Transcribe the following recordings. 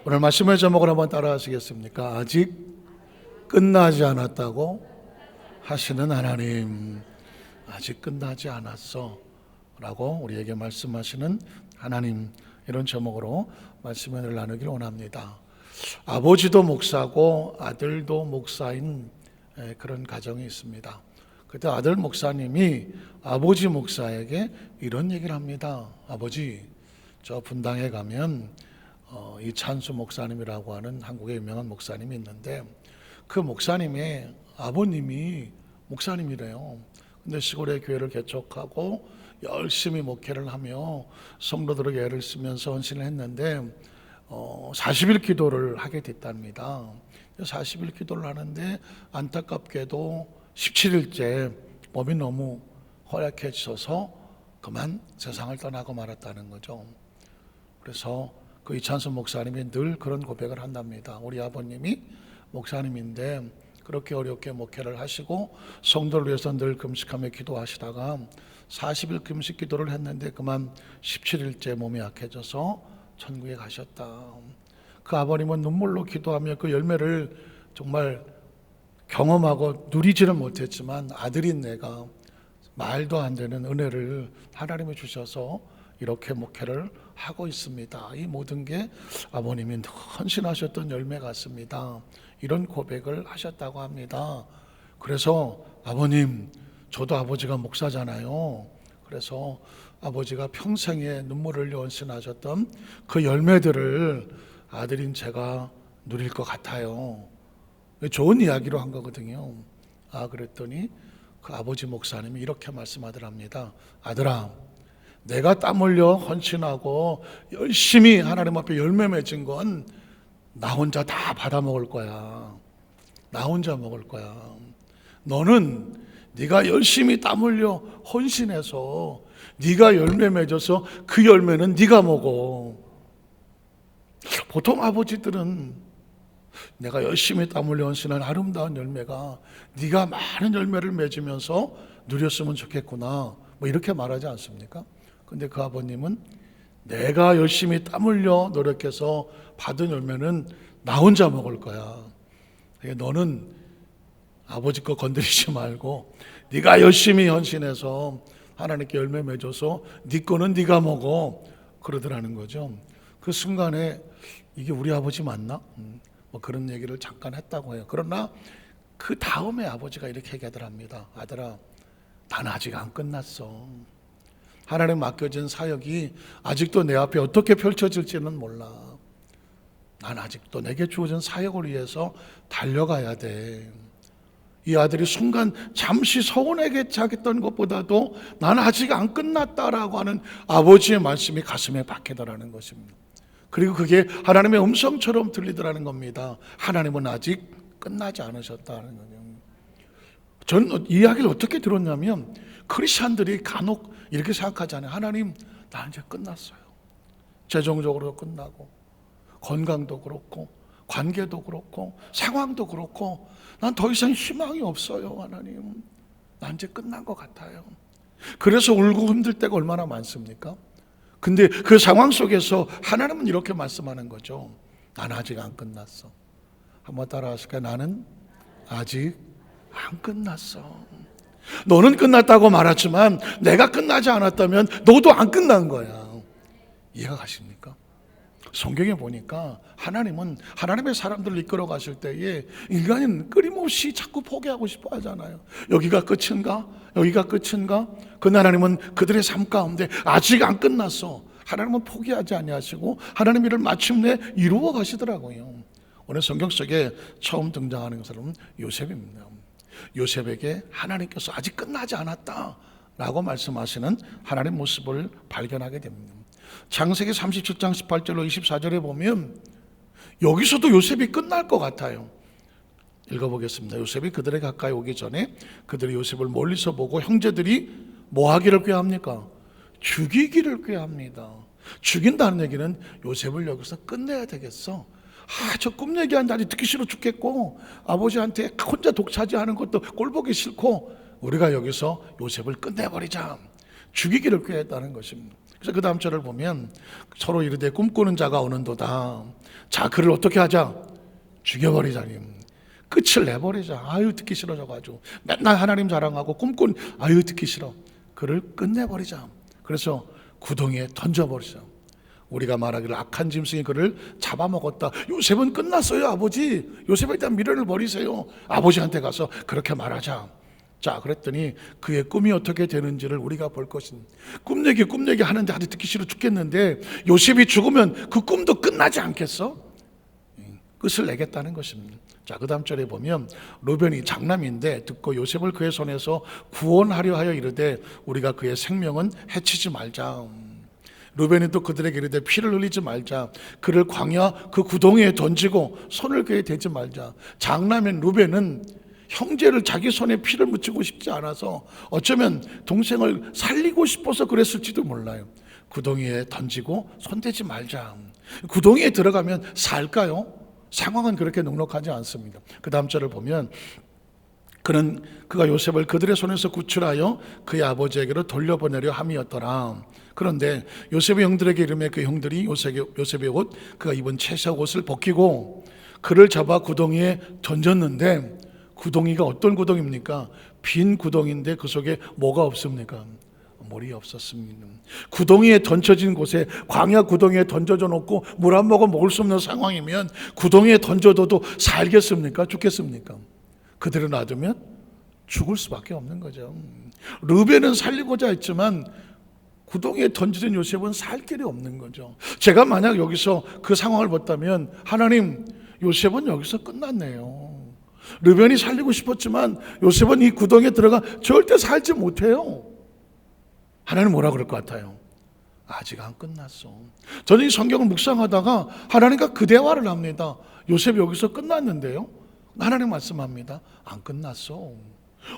오늘 말씀의 제목을 한번 따라 하시겠습니까? 아직 끝나지 않았다고 하시는 하나님. 아직 끝나지 않았어 라고 우리에게 말씀하시는 하나님, 이런 제목으로 말씀을 나누기를 원합니다. 아버지도 목사고 아들도 목사인 그런 가정이 있습니다. 그때 아들 목사님이 아버지 목사에게 이런 얘기를 합니다. 아버지, 저 분당에 가면 이찬수 목사님이라고 하는 한국의 유명한 목사님이 있는데, 그 목사님의 아버님이 목사님이래요. 근데 시골의 교회를 개척하고 열심히 목회를 하며 성도들에게 애를 쓰면서 헌신을 했는데 40일 기도를 하게 됐답니다. 40일 기도를 하는데 안타깝게도 17일째 몸이 너무 허약해져서 그만 세상을 떠나고 말았다는 거죠. 그래서 그 이찬수 목사님이 늘 그런 고백을 한답니다. 우리 아버님이 목사님인데 그렇게 어렵게 목회를 하시고 성도를 위해서 늘 금식하며 기도하시다가 40일 금식 기도를 했는데 그만 17일째 몸이 약해져서 천국에 가셨다. 그 아버님은 눈물로 기도하며 그 열매를 정말 경험하고 누리지는 못했지만 아들인 내가 말도 안 되는 은혜를 하나님이 주셔서 이렇게 목회를 하고 있습니다. 이 모든 게 아버님이 헌신하셨던 열매 같습니다. 이런 고백을 하셨다고 합니다. 그래서 아버님, 저도 아버지가 목사잖아요. 그래서 아버지가 평생에 눈물을 흘려 헌신하셨던 그 열매들을 아들인 제가 누릴 것 같아요. 좋은 이야기로 한 거거든요. 그랬더니 그 아버지 목사님이 이렇게 말씀하더랍니다. 아들아, 내가 땀 흘려 헌신하고 열심히 하나님 앞에 열매 맺은 건 나 혼자 다 받아 먹을 거야. 나 혼자 먹을 거야. 너는 네가 열심히 땀 흘려 헌신해서 네가 열매 맺어서 그 열매는 네가 먹어. 보통 아버지들은 내가 열심히 땀 흘려 헌신한 아름다운 열매가 네가 많은 열매를 맺으면서 누렸으면 좋겠구나, 뭐 이렇게 말하지 않습니까? 근데 그 아버님은 내가 열심히 땀 흘려 노력해서 받은 열매는 나 혼자 먹을 거야. 너는 아버지 거 건드리지 말고 네가 열심히 헌신해서 하나님께 열매 맺어서 네 거는 네가 먹어, 그러더라는 거죠. 그 순간에 이게 우리 아버지 맞나? 뭐 그런 얘기를 잠깐 했다고 해요. 그러나 그 다음에 아버지가 이렇게 얘기하더랍니다. 아들아, 난 아직 안 끝났어. 하나님 맡겨진 사역이 아직도 내 앞에 어떻게 펼쳐질지는 몰라. 난 아직도 내게 주어진 사역을 위해서 달려가야 돼. 이 아들이 순간 잠시 서운하게 자겠던 것보다도 난 아직 안 끝났다라고 하는 아버지의 말씀이 가슴에 박히더라는 것입니다. 그리고 그게 하나님의 음성처럼 들리더라는 겁니다. 하나님은 아직 끝나지 않으셨다는 거죠. 저는 이 이야기를 어떻게 들었냐면, 크리스찬들이 간혹 이렇게 생각하잖아요. 하나님, 나 이제 끝났어요. 재정적으로 끝나고, 건강도 그렇고, 관계도 그렇고, 상황도 그렇고, 난 더 이상 희망이 없어요. 하나님, 나 이제 끝난 것 같아요. 그래서 울고 힘들 때가 얼마나 많습니까? 근데 그 상황 속에서 하나님은 이렇게 말씀하는 거죠. 난 아직 안 끝났어. 한번 따라 하실까요? 나는 아직 안 끝났어. 너는 끝났다고 말하지만 내가 끝나지 않았다면 너도 안 끝난 거야. 이해가 가십니까? 성경에 보니까 하나님은 하나님의 사람들을 이끌어 가실 때에 인간은 끊임없이 자꾸 포기하고 싶어 하잖아요. 여기가 끝인가? 여기가 끝인가? 그러나 하나님은 그들의 삶 가운데 아직 안 끝났어. 하나님은 포기하지 아니하시고 하나님 일을 마침내 이루어 가시더라고요. 오늘 성경 속에 처음 등장하는 사람은 요셉입니다. 요셉에게 하나님께서 아직 끝나지 않았다 라고 말씀하시는 하나님의 모습을 발견하게 됩니다. 창세기 37장 18절로 24절에 보면 여기서도 요셉이 끝날 것 같아요. 읽어보겠습니다. 요셉이 그들에 가까이 오기 전에 그들이 요셉을 멀리서 보고 형제들이 뭐 하기를 꾀합니까? 죽이기를 꾀합니다. 죽인다는 얘기는 요셉을 여기서 끝내야 되겠어. 저 꿈 얘기한 자리 듣기 싫어 죽겠고 아버지한테 혼자 독차지하는 것도 꼴보기 싫고 우리가 여기서 요셉을 끝내버리자, 죽이기를 꾀했다는 것입니다. 그래서 그 다음 절을 보면 서로 이르되 꿈꾸는 자가 오는도다. 자, 그를 어떻게 하자? 죽여버리자니. 끝을 내버리자. 아유, 듣기 싫어져가지고 맨날 하나님 자랑하고 꿈꾼, 아유, 듣기 싫어. 그를 끝내버리자. 그래서 구덩이에 던져버리자. 우리가 말하기를 악한 짐승이 그를 잡아먹었다. 요셉은 끝났어요, 아버지. 요셉에 대한 미련을 버리세요. 아버지한테 가서 그렇게 말하자. 자, 그랬더니 그의 꿈이 어떻게 되는지를 우리가 볼 것입니다. 꿈얘기 하는데 아주 듣기 싫어 죽겠는데 요셉이 죽으면 그 꿈도 끝나지 않겠어? 끝을 내겠다는 것입니다. 자, 그 다음 절에 보면 루벤이 장남인데 듣고 요셉을 그의 손에서 구원하려 하여 이르되 우리가 그의 생명은 해치지 말자. 루벤이 또 그들에게 이르되 피를 흘리지 말자. 그를 광야 그 구덩이에 던지고 손을 그에 대지 말자. 장남인 루벤은 형제를 자기 손에 피를 묻히고 싶지 않아서 어쩌면 동생을 살리고 싶어서 그랬을지도 몰라요. 구덩이에 던지고 손대지 말자. 구덩이에 들어가면 살까요? 상황은 그렇게 넉넉하지 않습니다. 그 다음 절을 보면 그가 요셉을 그들의 손에서 구출하여 그의 아버지에게로 돌려보내려 함이었더라. 그런데 요셉의 형들에게 이르매 그 형들이 요셉의 옷, 그가 입은 채색 옷을 벗기고 그를 잡아 구덩이에 던졌는데 구덩이가 어떤 구덩이입니까? 빈 구덩이인데 그 속에 뭐가 없습니까? 물이 없었습니다. 구덩이에 던져진 곳에, 광야 구덩이에 던져져 놓고 물 한 모금 먹을 수 없는 상황이면 구덩이에 던져둬도 살겠습니까? 죽겠습니까? 그대로 놔두면 죽을 수밖에 없는 거죠. 르벤은 살리고자 했지만 구덩이에 던져진 요셉은 살 길이 없는 거죠. 제가 만약 여기서 그 상황을 봤다면 하나님, 요셉은 여기서 끝났네요. 르벤이 살리고 싶었지만 요셉은 이 구덩이에 들어가 절대 살지 못해요. 하나님 뭐라 그럴 것 같아요? 아직 안 끝났어. 저는 이 성경을 묵상하다가 하나님과 그 대화를 합니다. 요셉이 여기서 끝났는데요? 하나님 말씀합니다. 안 끝났어.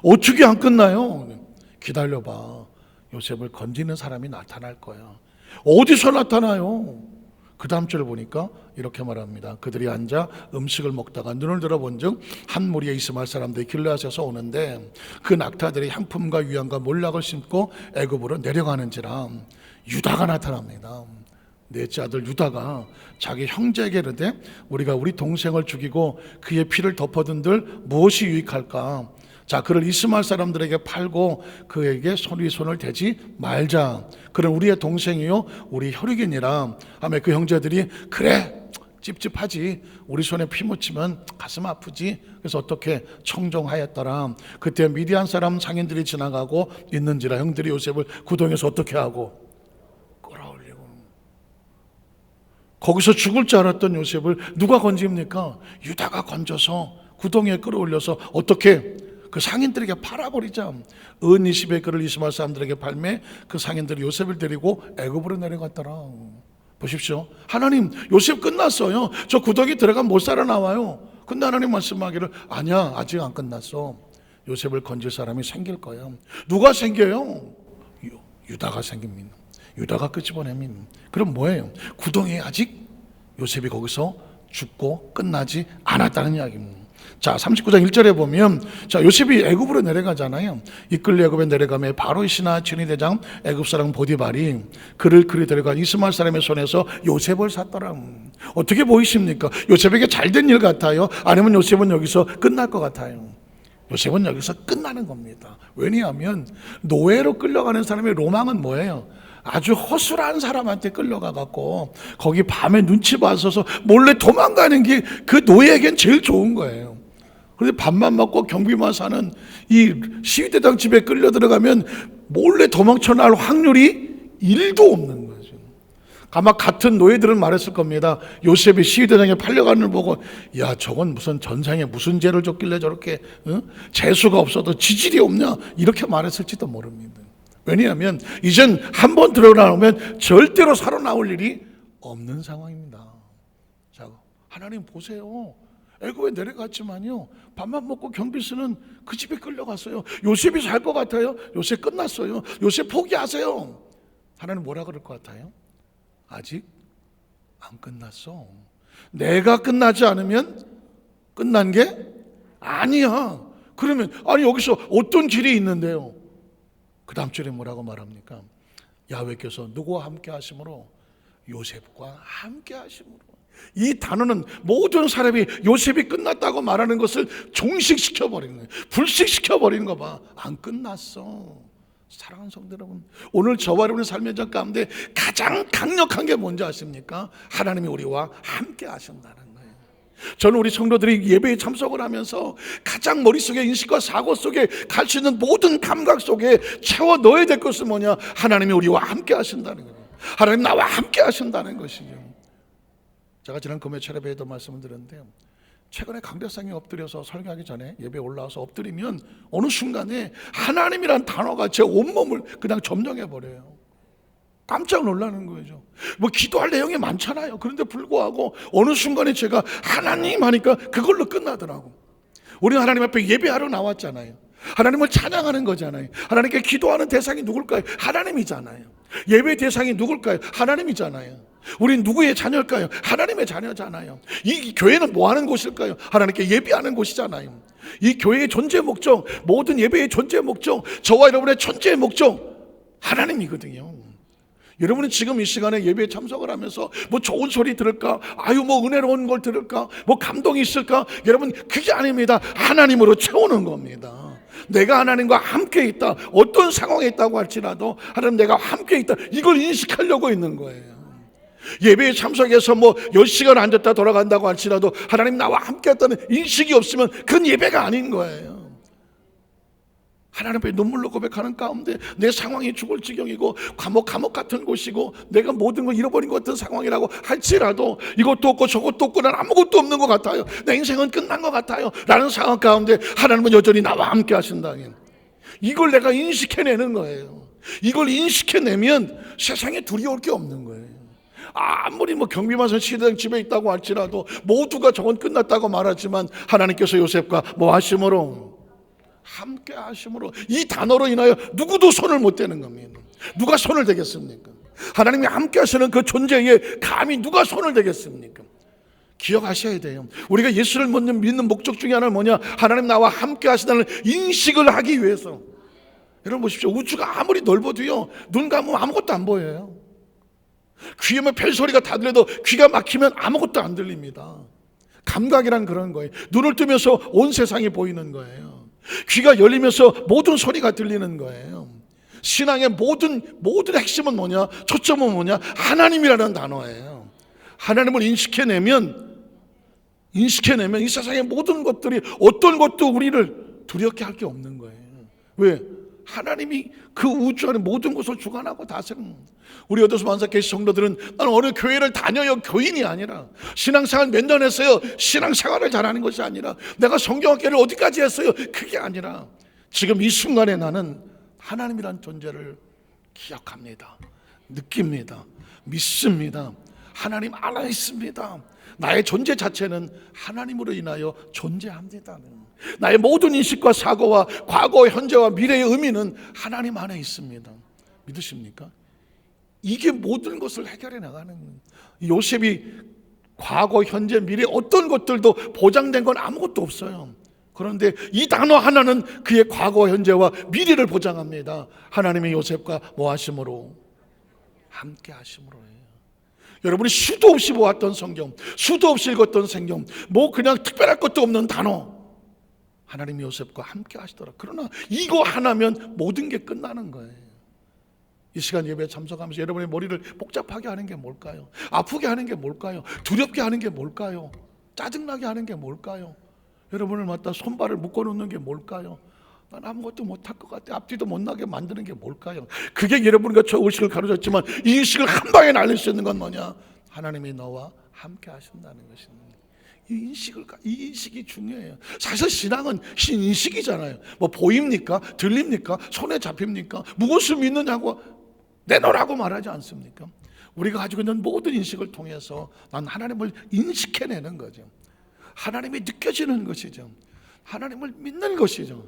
어떻게 안 끝나요? 기다려봐. 요셉을 건지는 사람이 나타날 거야. 어디서 나타나요? 그 다음 절을 보니까 이렇게 말합니다. 그들이 앉아 음식을 먹다가 눈을 들어본즉 한 무리의 이스마엘 사람들이 길르앗에서 오는데 그 낙타들이 향품과 유향과 몰락을 심고 애굽으로 내려가는지라. 유다가 나타납니다. 넷째 아들 유다가 자기 형제에게 이르되 우리가 우리 동생을 죽이고 그의 피를 덮어둔들 무엇이 유익할까? 자, 그를 이스마엘 사람들에게 팔고 그에게 손을 대지 말자. 그는 우리의 동생이요 우리 혈육이니라 하며 그 형제들이 그래, 찝찝하지. 우리 손에 피 묻히면 가슴 아프지. 그래서 어떻게 청종하였더라. 그때 미디안 사람 상인들이 지나가고 있는지라 형들이 요셉을 구덩이에서 어떻게 하고 끌어올리고, 거기서 죽을 줄 알았던 요셉을 누가 건집니까? 유다가 건져서 구덩이에 끌어올려서 어떻게 그 상인들에게 팔아버리자. 은 20의 그를 이스마엘 사람들에게 팔매 그 상인들이 요셉을 데리고 애굽으로 내려갔더라. 보십시오. 하나님, 요셉 끝났어요. 저 구덩이 들어가면 못 살아나와요. 근데 하나님 말씀하기를 아니야, 아직 안 끝났어. 요셉을 건질 사람이 생길 거야. 누가 생겨요? 유다가 생깁니다. 유다가 끄집어냅니다. 그럼 뭐예요? 구덩이에 아직 요셉이 거기서 죽고 끝나지 않았다는 이야기입니다. 자, 39장 1절에 보면 자, 요셉이 애굽으로 내려가잖아요. 이끌려 애굽에 내려가며 바로의 신하 진위대장 애굽 사람 보디발이 그를 데려간 이스마엘 사람의 손에서 요셉을 샀더라. 어떻게 보이십니까? 요셉에게 잘된 일 같아요? 아니면 요셉은 여기서 끝날 것 같아요? 요셉은 여기서 끝나는 겁니다. 왜냐하면 노예로 끌려가는 사람의 로망은 뭐예요? 아주 허술한 사람한테 끌려가 갖고 거기 밤에 눈치 봐서서 몰래 도망가는 게 그 노예에겐 제일 좋은 거예요. 그런데 밥만 먹고 경비만 사는 이 시위대장 집에 끌려 들어가면 몰래 도망쳐 나올 확률이 1도 없는 거죠. 아마 같은 노예들은 말했을 겁니다. 요셉이 시위대장에 팔려가는 걸 보고 야, 저건 무슨 전생에 무슨 죄를 졌길래 저렇게 재수가 없어도 지질이 없냐, 이렇게 말했을지도 모릅니다. 왜냐하면 이젠 한 번 들어나오면 절대로 살아나올 일이 없는 상황입니다. 자, 하나님 보세요. 애굽에 내려갔지만요, 밥만 먹고 경비 쓰는 그 집에 끌려갔어요. 요셉이 살 것 같아요? 요셉 끝났어요. 요셉 포기하세요. 하나님 뭐라 그럴 것 같아요? 아직 안 끝났어. 내가 끝나지 않으면 끝난 게 아니야. 그러면 아니 여기서 어떤 길이 있는데요? 그 다음 줄에 뭐라고 말합니까? 야훼께서 누구와 함께 하심으로? 요셉과 함께 하심으로. 이 단어는 모든 사람이 요셉이 끝났다고 말하는 것을 종식시켜버리는 거예요. 불식시켜버리는 거 봐. 안 끝났어. 사랑하는 성도 여러분, 오늘 저와 여러분의 삶의 전 가운데 가장 강력한 게 뭔지 아십니까? 하나님이 우리와 함께 하신다는 거예요. 저는 우리 성도들이 예배에 참석을 하면서 가장 머릿속에 인식과 사고 속에 갈 수 있는 모든 감각 속에 채워 넣어야 될 것은 뭐냐? 하나님이 우리와 함께 하신다는 거예요. 하나님 나와 함께 하신다는 것이죠. 제가 지난 금요 차례배에도 말씀을 드렸는데요, 최근에 강대상에 엎드려서 설교하기 전에 예배에 올라와서 엎드리면 어느 순간에 하나님이란 단어가 제 온몸을 그냥 점령해버려요. 깜짝 놀라는 거죠. 뭐 기도할 내용이 많잖아요. 그런데 불구하고 어느 순간에 제가 하나님 하니까 그걸로 끝나더라고. 우리는 하나님 앞에 예배하러 나왔잖아요. 하나님을 찬양하는 거잖아요. 하나님께 기도하는 대상이 누굴까요? 하나님이잖아요. 예배 대상이 누굴까요? 하나님이잖아요. 우린 누구의 자녀일까요? 하나님의 자녀잖아요. 이 교회는 뭐 하는 곳일까요? 하나님께 예배하는 곳이잖아요. 이 교회의 존재 목적, 모든 예배의 존재 목적, 저와 여러분의 존재의 목적 하나님이거든요. 여러분은 지금 이 시간에 예배에 참석을 하면서 뭐 좋은 소리 들을까? 아유 뭐 은혜로운 걸 들을까? 뭐 감동이 있을까? 여러분 그게 아닙니다. 하나님으로 채우는 겁니다. 내가 하나님과 함께 있다. 어떤 상황에 있다고 할지라도 하나님 내가 함께 있다. 이걸 인식하려고 있는 거예요. 예배에 참석해서 뭐 10시간 앉았다 돌아간다고 할지라도 하나님 나와 함께 했다는 인식이 없으면 그건 예배가 아닌 거예요. 하나님 앞에 눈물로 고백하는 가운데 내 상황이 죽을 지경이고 감옥 같은 곳이고 내가 모든 걸 잃어버린 것 같은 상황이라고 할지라도 이것도 없고 저것도 없고 난 아무것도 없는 것 같아요. 내 인생은 끝난 것 같아요 라는 상황 가운데 하나님은 여전히 나와 함께 하신다. 이걸 내가 인식해내는 거예요. 이걸 인식해내면 세상에 두려울 게 없는 거예요. 아무리 뭐 경비만선 시대당 집에 있다고 할지라도 모두가 저건 끝났다고 말하지만 하나님께서 요셉과 뭐 하심으로? 함께 하심으로. 이 단어로 인하여 누구도 손을 못 대는 겁니다. 누가 손을 대겠습니까? 하나님이 함께 하시는 그 존재에 감히 누가 손을 대겠습니까? 기억하셔야 돼요. 우리가 예수를 믿는 목적 중에 하나는 뭐냐? 하나님 나와 함께 하시다는 인식을 하기 위해서. 여러분 보십시오. 우주가 아무리 넓어도요 눈 감으면 아무것도 안 보여요. 귀에만 벨소리가 다 들려도 귀가 막히면 아무것도 안 들립니다. 감각이란 그런 거예요. 눈을 뜨면서 온 세상이 보이는 거예요. 귀가 열리면서 모든 소리가 들리는 거예요. 신앙의 모든 핵심은 뭐냐? 초점은 뭐냐? 하나님이라는 단어예요. 하나님을 인식해내면 이 세상의 모든 것들이 어떤 것도 우리를 두렵게 할 게 없는 거예요. 왜? 하나님이 그 우주 안에 모든 것을 주관하고 다스리는. 우리 어디서 만삭교회 성도들은 나는 어느 교회를 다녀요 교인이 아니라, 신앙생활 몇 년 했어요 신앙생활을 잘하는 것이 아니라, 내가 성경학교를 어디까지 했어요 그게 아니라, 지금 이 순간에 나는 하나님이란 존재를 기억합니다. 느낍니다. 믿습니다. 하나님 알아 있습니다. 나의 존재 자체는 하나님으로 인하여 존재합니다. 나의 모든 인식과 사고와 과거, 현재와 미래의 의미는 하나님 안에 있습니다. 믿으십니까? 이게 모든 것을 해결해 나가는, 요셉이 과거, 현재, 미래 어떤 것들도 보장된 건 아무것도 없어요. 그런데 이 단어 하나는 그의 과거, 현재와 미래를 보장합니다. 하나님의 요셉과 뭐 하심으로? 함께 하심으로 해요. 여러분이 수도 없이 보았던 성경, 수도 없이 읽었던 성경, 뭐 그냥 특별할 것도 없는 단어, 하나님이 요셉과 함께 하시더라. 그러나 이거 하나면 모든 게 끝나는 거예요. 이 시간 예배에 참석하면서 여러분의 머리를 복잡하게 하는 게 뭘까요? 아프게 하는 게 뭘까요? 두렵게 하는 게 뭘까요? 짜증나게 하는 게 뭘까요? 여러분을 갖다 손발을 묶어놓는 게 뭘까요? 난 아무것도 못할 것 같아. 앞뒤도 못 나게 만드는 게 뭘까요? 그게 여러분과 저 의식을 가로졌지만 이 의식을 한 방에 날릴 수 있는 건 뭐냐? 하나님이 너와 함께 하신다는 것입니다. 이 인식이 중요해요. 사실 신앙은 인식이잖아요. 뭐 보입니까? 들립니까? 손에 잡힙니까? 무엇을 믿느냐고 내놓으라고 말하지 않습니까? 우리가 가지고 있는 모든 인식을 통해서 난 하나님을 인식해내는 거죠. 하나님이 느껴지는 것이죠. 하나님을 믿는 것이죠.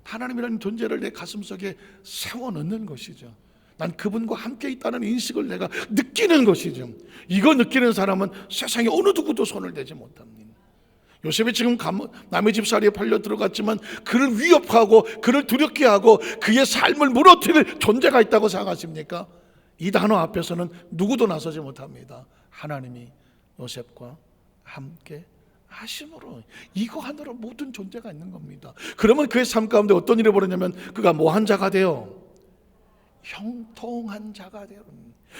하나님이라는 존재를 내 가슴속에 세워넣는 것이죠. 난 그분과 함께 있다는 인식을 내가 느끼는 것이죠. 이거 느끼는 사람은 세상에 어느 누구도 손을 대지 못합니다. 요셉이 지금 남의 집살이에 팔려 들어갔지만 그를 위협하고 그를 두렵게 하고 그의 삶을 무너뜨릴 존재가 있다고 생각하십니까? 이 단어 앞에서는 누구도 나서지 못합니다. 하나님이 요셉과 함께 하심으로, 이거 하나로 모든 존재가 있는 겁니다. 그러면 그의 삶 가운데 어떤 일이 벌어지냐면 그가 뭐한 자가 돼요? 형통한 자가 돼요.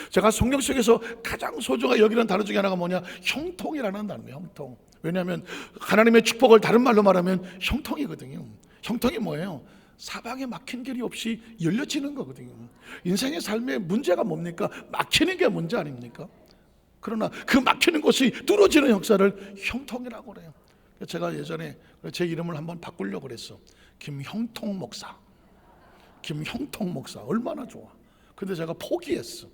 제가 성경 속에서 가장 소중하게 여기는 단어 중에 하나가 뭐냐? 형통이라는 단어예요. 형통. 왜냐하면 하나님의 축복을 다른 말로 말하면 형통이거든요. 형통이 뭐예요? 사방에 막힌 길이 없이 열려지는 거거든요. 인생의 삶의 문제가 뭡니까? 막히는 게 문제 아닙니까? 그러나 그 막히는 곳이 뚫어지는 역사를 형통이라고 그래요. 제가 예전에 제 이름을 한번 바꾸려고 그랬어. 김형통 목사. 김형통 목사 얼마나 좋아. 근데 제가 포기했어.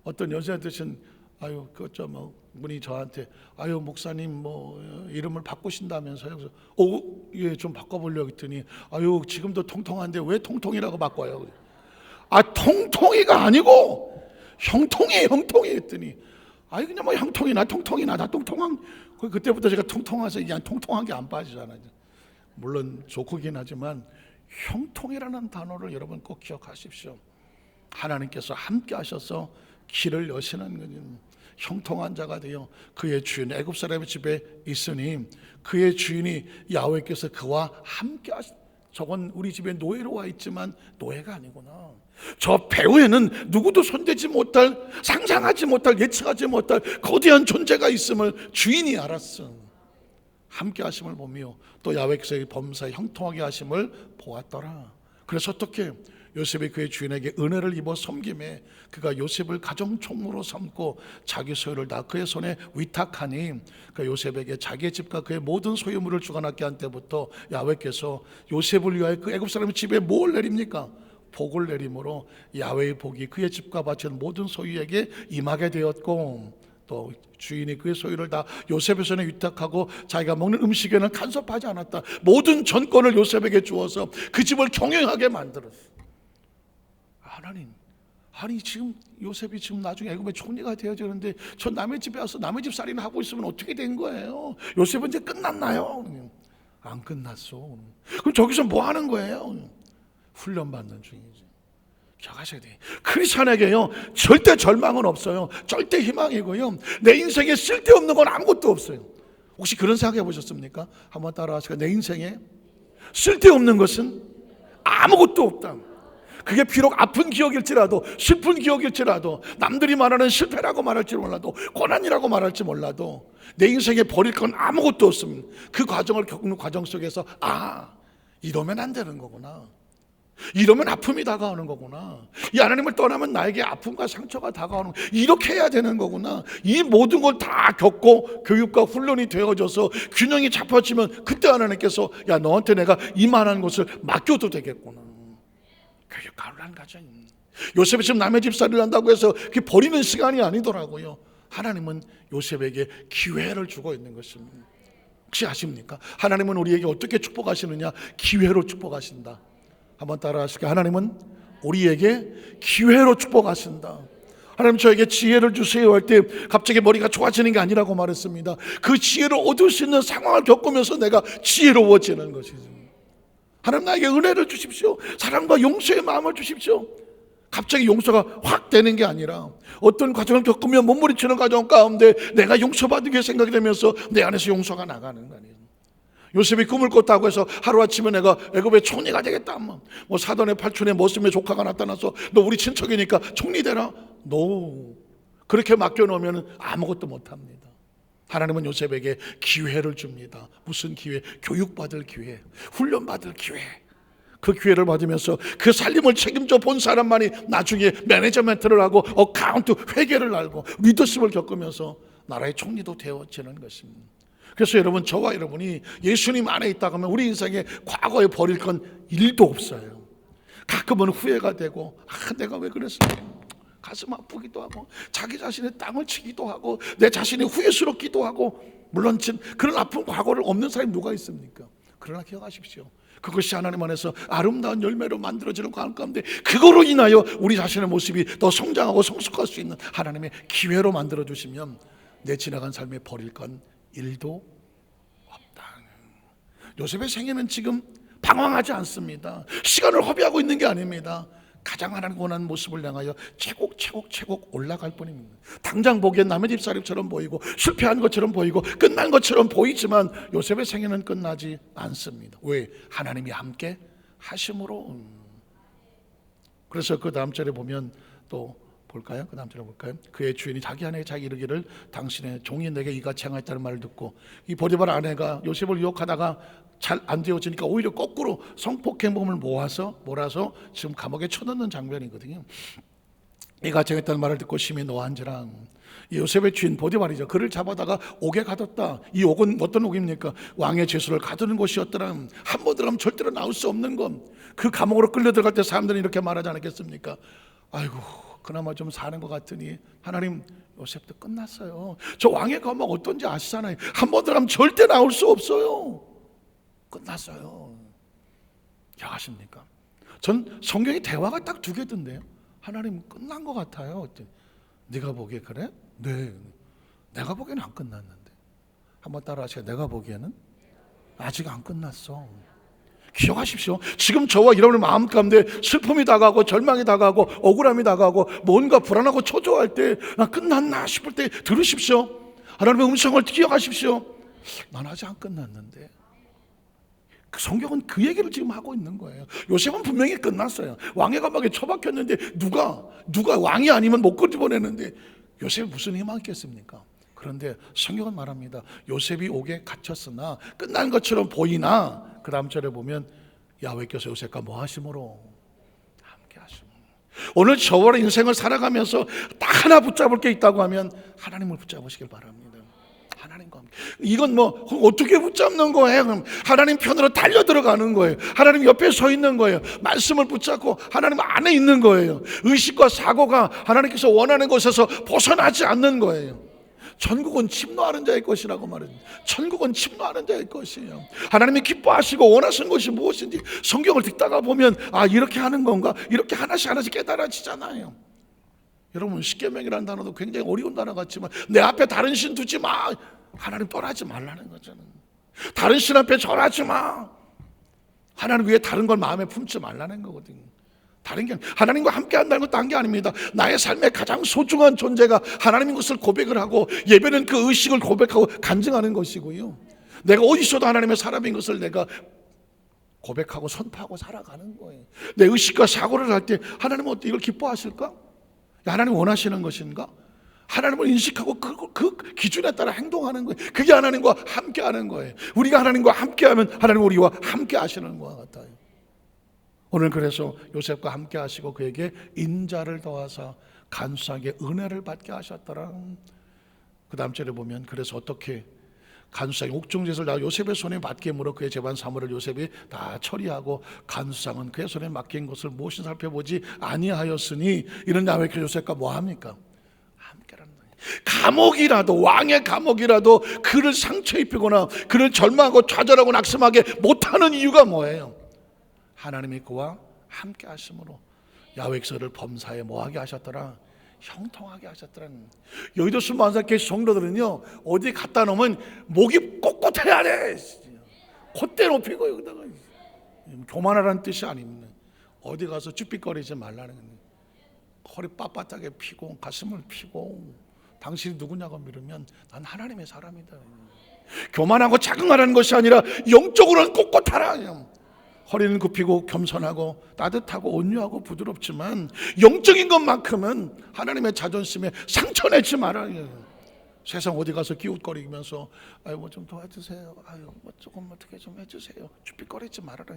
어떤 여자 드신 아유 그저 뭐 분이 저한테 아유 목사님 뭐 이름을 바꾸신다면서요. 그래서 예 좀 바꿔보려고 했더니 아유 지금도 통통한데 왜 통통이라고 바꿔요? 아 통통이가 아니고 형통이 했더니 아니 그냥 뭐 형통이나 통통이나 다 통통한. 그때부터 제가 통통해서 그냥 통통한 게 안 빠지잖아요. 물론 좋긴 하지만 형통이라는 단어를 여러분 꼭 기억하십시오. 하나님께서 함께 하셔서 길을 여시는 거는 형통한 자가 되어 그의 주인 애굽 사람의 집에 있으니 그의 주인이 야훼께서 그와 함께 하시. 저건 우리 집에 노예로 와 있지만 노예가 아니구나. 저 배후에는 누구도 손대지 못할, 상상하지 못할, 예측하지 못할 거대한 존재가 있음을 주인이 알았어. 함께 하심을 보며 또 야훼께서의 범사에 형통하게 하심을 보았더라. 그래서 어떻게 요셉이 그의 주인에게 은혜를 입어 섬김에 그가 요셉을 가정총무로 삼고 자기 소유를 다 그의 손에 위탁하니 그 요셉에게 자기의 집과 그의 모든 소유물을 주관하게 한 때부터 야훼께서 요셉을 위하여 그 애굽 사람의 집에 뭘 내립니까? 복을 내림으로 야훼의 복이 그의 집과 바치는 모든 소유에게 임하게 되었고 또 주인이 그의 소유를 다 요셉의 손에 위탁하고 자기가 먹는 음식에는 간섭하지 않았다. 모든 전권을 요셉에게 주어서 그 집을 경영하게 만들었어. 하나님, 아니 지금 요셉이 지금 나중에 애굽의 총리가 되어지는데 저 남의 집에 와서 남의 집 살이나 하고 있으면 어떻게 된 거예요? 요셉은 이제 끝났나요? 안 끝났어. 그럼 저기서 뭐 하는 거예요? 훈련받는 중이지. 기억하셔야 돼요. 크리스찬에게요 절대 절망은 없어요. 절대 희망이고요. 내 인생에 쓸데없는 건 아무것도 없어요. 혹시 그런 생각해 보셨습니까? 한번 따라하시고 내 인생에 쓸데없는 것은 아무것도 없다. 그게 비록 아픈 기억일지라도 슬픈 기억일지라도 남들이 말하는 실패라고 말할지 몰라도 고난이라고 말할지 몰라도 내 인생에 버릴 건 아무것도 없습니다. 그 과정을 겪는 과정 속에서 아 이러면 안 되는 거구나. 이러면 아픔이 다가오는 거구나. 이 하나님을 떠나면 나에게 아픔과 상처가 다가오는 거구나. 이렇게 해야 되는 거구나. 이 모든 걸 다 겪고 교육과 훈련이 되어져서 균형이 잡혀지면 그때 하나님께서 야 너한테 내가 이만한 것을 맡겨도 되겠구나. 교육 가능한 가정. 요셉이 지금 남의 집살이를 한다고 해서 그게 버리는 시간이 아니더라고요. 하나님은 요셉에게 기회를 주고 있는 것입니다. 혹시 아십니까? 하나님은 우리에게 어떻게 축복하시느냐? 기회로 축복하신다. 한번 따라하실까요? 하나님은 우리에게 기회로 축복하신다. 하나님 저에게 지혜를 주세요 할 때 갑자기 머리가 좋아지는 게 아니라고 말했습니다. 그 지혜를 얻을 수 있는 상황을 겪으면서 내가 지혜로워지는 것이죠. 하나님 나에게 은혜를 주십시오. 사랑과 용서의 마음을 주십시오. 갑자기 용서가 확 되는 게 아니라 어떤 과정을 겪으면 몸부림치는 과정 가운데 내가 용서받은 게 생각이 되면서 내 안에서 용서가 나가는 거 아니에요. 요셉이 꿈을 꿨다고 해서 하루아침에 내가 애굽의 총리가 되겠다. 뭐 사돈의 팔촌의 머슴의 조카가 나타나서 너 우리 친척이니까 총리 되라. No. 그렇게 맡겨놓으면 아무것도 못합니다. 하나님은 요셉에게 기회를 줍니다. 무슨 기회? 교육받을 기회, 훈련받을 기회. 그 기회를 받으면서 그 살림을 책임져 본 사람만이 나중에 매니저멘트를 하고 어카운트 회계를 알고 리더십을 겪으면서 나라의 총리도 되어지는 것입니다. 그래서 여러분 저와 여러분이 예수님 안에 있다고 하면 우리 인생에 과거에 버릴 건 일도 없어요. 가끔은 후회가 되고 내가 왜 그랬을까 가슴 아프기도 하고 자기 자신의 땅을 치기도 하고 내 자신이 후회스럽기도 하고 물론 그런 아픈 과거를 없는 사람이 누가 있습니까? 그러나 기억하십시오. 그것이 하나님 안에서 아름다운 열매로 만들어지는 과정 가운데 그거로 인하여 우리 자신의 모습이 더 성장하고 성숙할 수 있는 하나님의 기회로 만들어주시면 내 지나간 삶에 버릴 건 일도 없다. 요셉의 생애는 지금 방황하지 않습니다. 시간을 허비하고 있는 게 아닙니다. 가장 하나님 원하는 모습을 향하여 채곡 올라갈 뿐입니다. 당장 보기엔 남의 집살림처럼 보이고 실패한 것처럼 보이고 끝난 것처럼 보이지만 요셉의 생애는 끝나지 않습니다. 왜? 하나님이 함께 하심으로. 그래서 그 다음 절에 보면 또 볼까요? 그 다음 절에 볼까요? 그의 주인이 자기 아내에게 자기 이르기를 당신의 종이 내게 이같이 행하였다는 말을 듣고 이 보디발 아내가 요셉을 유혹하다가 잘 안 되어지니까 오히려 거꾸로 성폭행범을 몰아서 지금 감옥에 쳐넣는 장면이거든요. 이같이 행했다는 말을 듣고 심히 노한지라. 요셉의 주인 보디발이죠. 그를 잡아다가 옥에 가뒀다. 이 옥은 어떤 옥입니까? 왕의 죄수를 가두는 곳이었더라. 한 번 들어가면 절대로 나올 수 없는 것. 그 감옥으로 끌려 들어갈 때 사람들이 이렇게 말하지 않았겠습니까? 아이고 그나마 좀 사는 것 같으니 하나님 요셉도 끝났어요. 저 왕의 감옥 어떤지 아시잖아요. 한 번 들어가면 절대 나올 수 없어요. 끝났어요. 야하십니까? 전 성경에 대화가 딱 두 개던데요. 하나님 끝난 것 같아요. 네가 보기에 그래? 네. 내가 보기에는 안 끝났는데. 한번 따라하세요. 내가 보기에는 아직 안 끝났어. 기억하십시오. 지금 저와 여러분의 마음 가운데 슬픔이 다가오고 절망이 다가오고 억울함이 다가오고 뭔가 불안하고 초조할 때 나 끝났나 싶을 때 들으십시오. 하나님의 음성을 기억하십시오. 난 아직 안 끝났는데. 성경은 그 얘기를 지금 하고 있는 거예요. 요셉은 분명히 끝났어요. 왕의 감옥에 처박혔는데 누가 왕이 아니면 못 끄집어내는데 요셉이 무슨 희망이 있겠습니까? 그런데 성경은 말합니다. 요셉이 옥에 갇혔으나 끝난 것처럼 보이나 그 다음 절에 보면 야훼께서 요셉과 뭐 하심으로 함께 하심으로. 오늘 저와 인생을 살아가면서 딱 하나 붙잡을 게 있다고 하면 하나님을 붙잡으시길 바랍니다. 하나님과 함께. 이건 뭐 어떻게 붙잡는 거예요? 그럼 하나님 편으로 달려 들어가는 거예요. 하나님 옆에 서 있는 거예요. 말씀을 붙잡고 하나님 안에 있는 거예요. 의식과 사고가 하나님께서 원하는 곳에서 벗어나지 않는 거예요. 천국은 침노하는 자의 것이라고 말합니다. 천국은 침노하는 자의 것이에요. 하나님이 기뻐하시고 원하시는 것이 무엇인지 성경을 듣다가 보면 아 이렇게 하는 건가? 이렇게 하나씩 깨달아지잖아요. 여러분 십계명이라는 단어도 굉장히 어려운 단어 같지만 내 앞에 다른 신 두지 마. 하나님 떠나지 말라는 거잖아요. 다른 신 앞에 절하지 마. 하나님 위에 다른 걸 마음에 품지 말라는 거거든요. 다른 게 하나님과 함께 한다는 것도 딴 게 아닙니다. 나의 삶의 가장 소중한 존재가 하나님인 것을 고백을 하고 예배는 그 의식을 고백하고 간증하는 것이고요. 내가 어디 있어도 하나님의 사람인 것을 내가 고백하고 선포하고 살아가는 거예요. 내 의식과 사고를 할 때 하나님은 어때 이걸 기뻐하실까? 하나님 원하시는 것인가? 하나님을 인식하고 그 기준에 따라 행동하는 거예요. 그게 하나님과 함께하는 거예요. 우리가 하나님과 함께하면 하나님 우리와 함께 하시는 것 같아요. 오늘 그래서 요셉과 함께 하시고 그에게 인자를 더하사 간수하게 은혜를 받게 하셨더라. 그 다음 절에 보면 그래서 어떻게 간수상이 옥중제사를 다 요셉의 손에 맡게 물어 그의 재반 사물을 요셉이 다 처리하고 간수상은 그의 손에 맡긴 것을 무엇이 살펴보지 아니하였으니 이런 야훼께서 요셉과 뭐합니까? 함께라는 거예요. 감옥이라도 왕의 감옥이라도 그를 상처 입히거나 그를 절망하고 좌절하고 낙심하게 못하는 이유가 뭐예요? 하나님이 그와 함께 하심으로 야훼께서 그를 범사에 뭐하게 하셨더라? 형통하게 하셨더라는. 여의도 순만사교회 성도들은요 어디 갖다 놓으면 목이 꼿꼿해야 돼. 콧대 높이고 여기다가 교만하라는 뜻이 아닙니다. 어디 가서 쭈삣거리지 말라는 거예요. 허리 빳빳하게 펴고 가슴을 펴고 당신이 누구냐고 물으면 난 하나님의 사람이다. 교만하고 자긍하라는 것이 아니라 영적으로는 꼿꼿하라. 허리는 굽히고 겸손하고 따뜻하고 온유하고 부드럽지만 영적인 것만큼은 하나님의 자존심에 상처내지 말아요. 세상 어디 가서 기웃거리면서 아유 뭐 좀 도와주세요. 아유 뭐 조금 어떻게 좀 해주세요. 쭈삣거리지 말아라.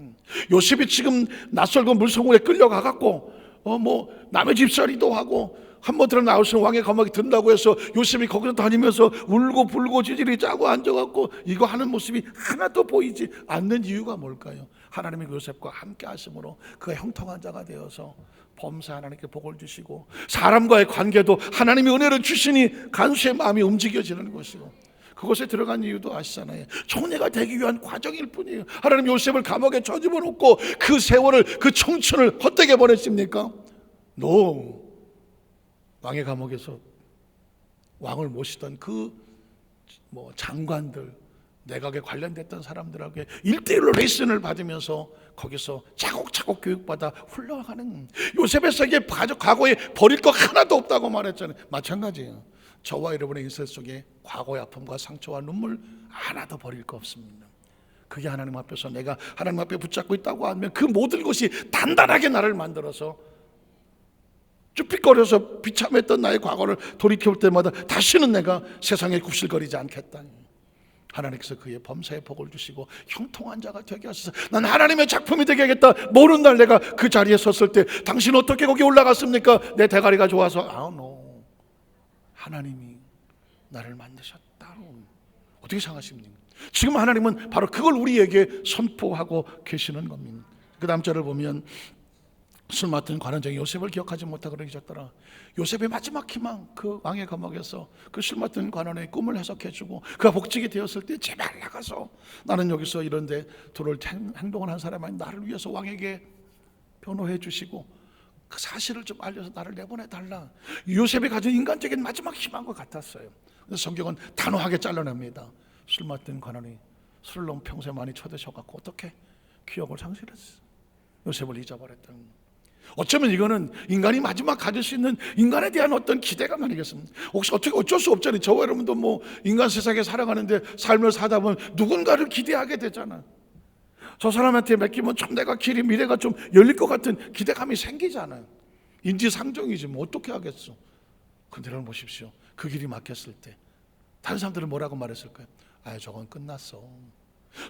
요셉이 지금 낯설고 물성으로 끌려가갖고 뭐 남의 집살이도 하고 한번 들어 나올 수 있는 왕의 감옥에 든다고 해서 요셉이 거기서 다니면서 울고 불고 지지리 짜고 앉아갖고 이거 하는 모습이 하나도 보이지 않는 이유가 뭘까요? 하나님이 요셉과 함께 하심으로 그가 형통한 자가 되어서 범사 하나님께 복을 주시고 사람과의 관계도 하나님이 은혜를 주시니 간수의 마음이 움직여지는 것이고 그곳에 들어간 이유도 아시잖아요. 총리가 되기 위한 과정일 뿐이에요. 하나님 요셉을 감옥에 저집어 놓고 그 세월을 그 청춘을 헛되게 보냈습니까? No. 왕의 감옥에서 왕을 모시던 그 장관들 내각에 관련됐던 사람들에게 1대1로 레슨을 받으면서 거기서 차곡차곡 교육받아 흘러가는 요셉에게 과거에 버릴 거 하나도 없다고 말했잖아요. 마찬가지예요. 저와 여러분의 인생 속에 과거의 아픔과 상처와 눈물 하나도 버릴 거 없습니다. 그게 하나님 앞에서 내가 하나님 앞에 붙잡고 있다고 하면 그 모든 것이 단단하게 나를 만들어서 쭈삣거려서 비참했던 나의 과거를 돌이켜볼 때마다 다시는 내가 세상에 굽실거리지 않겠다. 하나님께서 그의 범사에 복을 주시고 형통한 자가 되게 하소서. 난 하나님의 작품이 되게 하겠다. 모르는 날 내가 그 자리에 섰을 때 당신 어떻게 거기 올라갔습니까? 내 대가리가 좋아서. no. 하나님이 나를 만드셨다. 어떻게 생각하십니까? 지금 하나님은 바로 그걸 우리에게 선포하고 계시는 겁니다. 그 다음 절을 보면 술 맡은 관원장이 요셉을 기억하지 못하고 그러셨더라. 요셉의 마지막 희망, 그 왕의 감옥에서 그 술 맡은 관원의 꿈을 해석해주고 그가 복직이 되었을 때 제발 나가서 나는 여기서 이런데 들어올 행동을 한 사람이 아닌 나를 위해서 왕에게 변호해 주시고 그 사실을 좀 알려서 나를 내보내달라. 요셉이 가진 인간적인 마지막 희망과 같았어요. 그래서 성경은 단호하게 잘라냅니다. 술 맡은 관원이 술을 너무 평소에 많이 쳐드셔갖고 어떻게 기억을 상실했어. 요셉을 잊어버렸다는 거예요. 어쩌면 이거는 인간이 마지막 가질 수 있는 인간에 대한 어떤 기대감 아니겠습니까? 혹시 어떻게 어쩔 수 없잖아요. 저와 여러분도 뭐 인간 세상에 살아가는데 삶을 사다 보면 누군가를 기대하게 되잖아. 저 사람한테 맡기면 좀 내가 길이 미래가 좀 열릴 것 같은 기대감이 생기잖아요. 인지상정이지 뭐 어떻게 하겠어. 근데 여러분 보십시오. 그 길이 막혔을 때 다른 사람들은 뭐라고 말했을까요? 아, 저건 끝났어.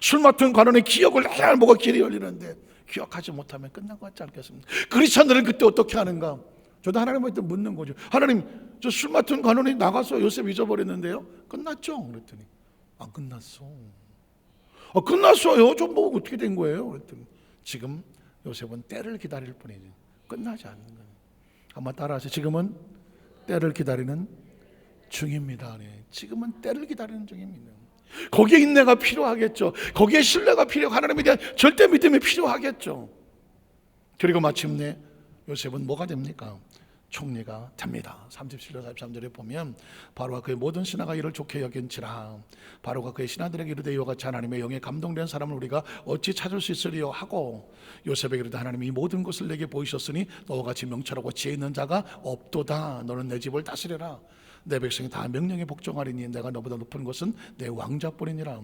술 맡은 관원의 기억을 해야 뭐가 길이 열리는데 기억하지 못하면 끝난 것 같지 않겠습니까? 크리스천들은 그때 어떻게 하는가? 저도 하나님한테 묻는 거죠. 하나님, 저 술 맡은 관원이 나가서 요셉 잊어버렸는데요? 끝났죠? 그랬더니 안 끝났어. 끝났어요. 좀 뭐 어떻게 된 거예요? 그랬더니 지금 요셉은 때를 기다릴 뿐이지 끝나지 않는 거예요. 한번 따라하세요. 지금은 때를 기다리는 중입니다. 네. 지금은 때를 기다리는 중입니다. 거기에 인내가 필요하겠죠. 거기에 신뢰가 필요하고 하나님에 대한 절대 믿음이 필요하겠죠. 그리고 마침내 요셉은 뭐가 됩니까? 총리가 됩니다. 37절 43절에 보면 바로가 그의 모든 신하가 이를 좋게 여긴지라 바로가 그의 신하들에게 이르되 이와 같이 하나님의 영에 감동된 사람을 우리가 어찌 찾을 수 있으리요 하고 요셉에게 이르되 하나님이 모든 것을 내게 보이셨으니 너와 같이 명철하고 지혜 있는 자가 없도다. 너는 내 집을 다스려라. 내 백성이 다 명령에 복종하리니 내가 너보다 높은 것은 내 왕자뿐이니라.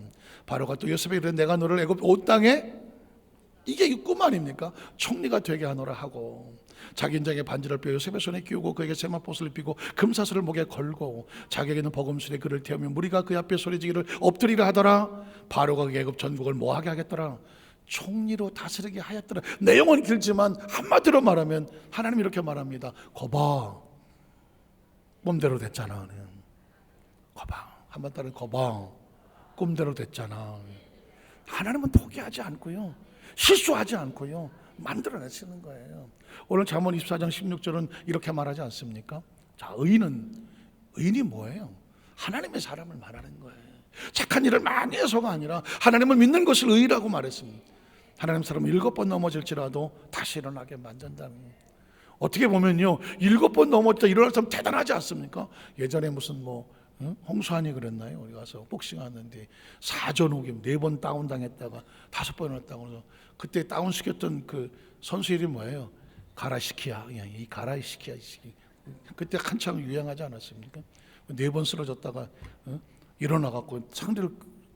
바로가 또 요셉에게 이르되 내가 너를 애굽 온 땅에 이게 꿈 아닙니까? 총리가 되게 하노라 하고 자기 인장에 반지를 빼어 요셉의 손에 끼우고 그에게 세마포스를 입히고 금사슬을 목에 걸고 자기에게는 버금술에 그를 태우며 무리가 그 앞에 소리지기를 엎드리라 하더라. 바로가 그 애굽 전국을 뭐하게 하겠더라? 총리로 다스리게 하였더라. 내용은 길지만 한마디로 말하면 하나님이 이렇게 말합니다. 거봐, 꿈대로 됐잖아. 거봐, 한번 따라 거봐, 꿈대로 됐잖아. 하나님은 포기하지 않고요, 실수하지 않고요, 만들어내시는 거예요. 오늘 잠언 24장 16절은 이렇게 말하지 않습니까? 자, 의인이 뭐예요? 하나님의 사람을 말하는 거예요. 착한 일을 많이 해서가 아니라 하나님을 믿는 것을 의라고 말했습니다. 하나님 사람은 7번 넘어질지라도 다시 일어나게 만든다는 거예요. 어떻게 보면요, 7번 넘어졌다 일어날 사람 대단하지 않습니까? 예전에 무슨 홍수환이 그랬나요? 우리 가서 복싱하는데 4전 5기 4번 다운당했다가 5번 왔다고 해서 그때 다운시켰던 그 선수 이름이 뭐예요? 가라시키야. 이 가라시키야. 그때 한참 유행하지 않았습니까? 4번 쓰러졌다가 일어나갖고 상대를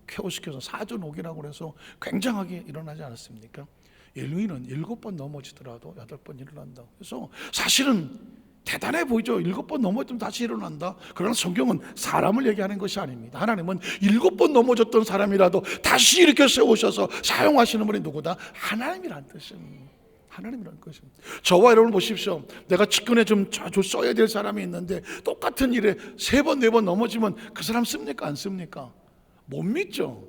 쾌오시켜서 4전 5기라고 그래서 굉장하게 일어나지 않았습니까? 인류인은 7번 넘어지더라도 8번 일어난다. 그래서 사실은 대단해 보이죠. 7번 넘어졌으면 다시 일어난다. 그러나 성경은 사람을 얘기하는 것이 아닙니다. 하나님은 7번 넘어졌던 사람이라도 다시 이렇게 세우셔서 사용하시는 분이 누구다? 하나님이란 뜻입니다. 하나님이라는 것입니다. 저와 여러분 보십시오. 내가 직근에 좀 자주 써야 될 사람이 있는데 똑같은 일에 3번 4번 넘어지면 그 사람 씁니까? 안 씁니까? 못 믿죠.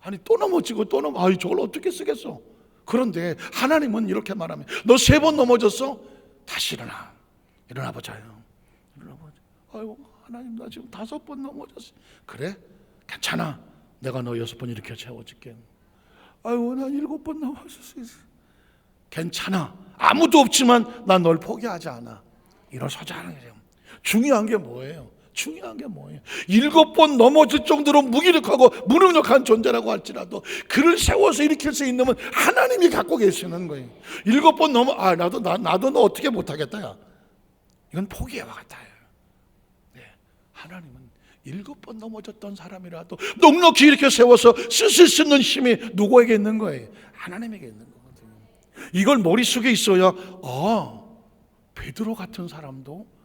아니 또 넘어지고 또 아이 저걸 어떻게 쓰겠어? 그런데 하나님은 이렇게 말합니다. 너 3번 넘어졌어? 다시 일어나 보자요. 아이고 하나님 나 지금 5번 넘어졌어. 그래? 괜찮아. 내가 너 6번 이렇게 채워줄게. 아이고 난 7번 넘어졌어. 괜찮아. 아무도 없지만 난 널 포기하지 않아. 일어서자 하는 거예요. 중요한 게 뭐예요? 중요한 게 뭐예요? 7번 넘어질 정도로 무기력하고 무능력한 존재라고 할지라도 그를 세워서 일으킬 수 있는 건 하나님이 갖고 계시는 거예요. 7번 넘어 나도 너 어떻게 못하겠다 야. 이건 포기와 같아요. 네, 하나님은 7번 넘어졌던 사람이라도 넉넉히 이렇게 세워서 쓰실 수 있는 힘이 누구에게 있는 거예요? 하나님에게 있는 거거든요. 이걸 머릿속에 있어야 베드로 같은 사람도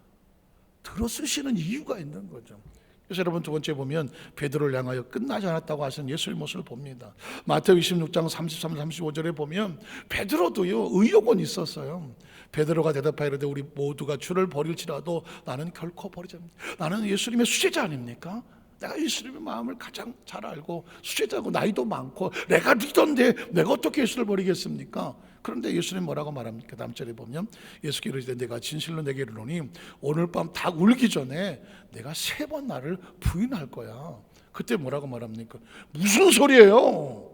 들어 쓰시는 이유가 있는 거죠. 그래서 여러분 두 번째 보면 베드로를 향하여 끝나지 않았다고 하시는 예수의 모습을 봅니다. 마태오 26장 33, 35절에 보면 베드로도요 의혹은 있었어요. 베드로가 대답하이르되 우리 모두가 주를 버릴지라도 나는 결코 버리지 않는다. 나는 예수님의 수제자 아닙니까? 내가 예수님의 마음을 가장 잘 알고 수제자고 나이도 많고 내가 리더인데 내가 어떻게 예수를 버리겠습니까? 그런데 예수님 뭐라고 말합니까? 다음 절에 보면 예수께 이르시되 내가 진실로 내게 이르노니 오늘 밤 닭 울기 전에 내가 3번 나를 부인할 거야. 그때 뭐라고 말합니까? 무슨 소리예요?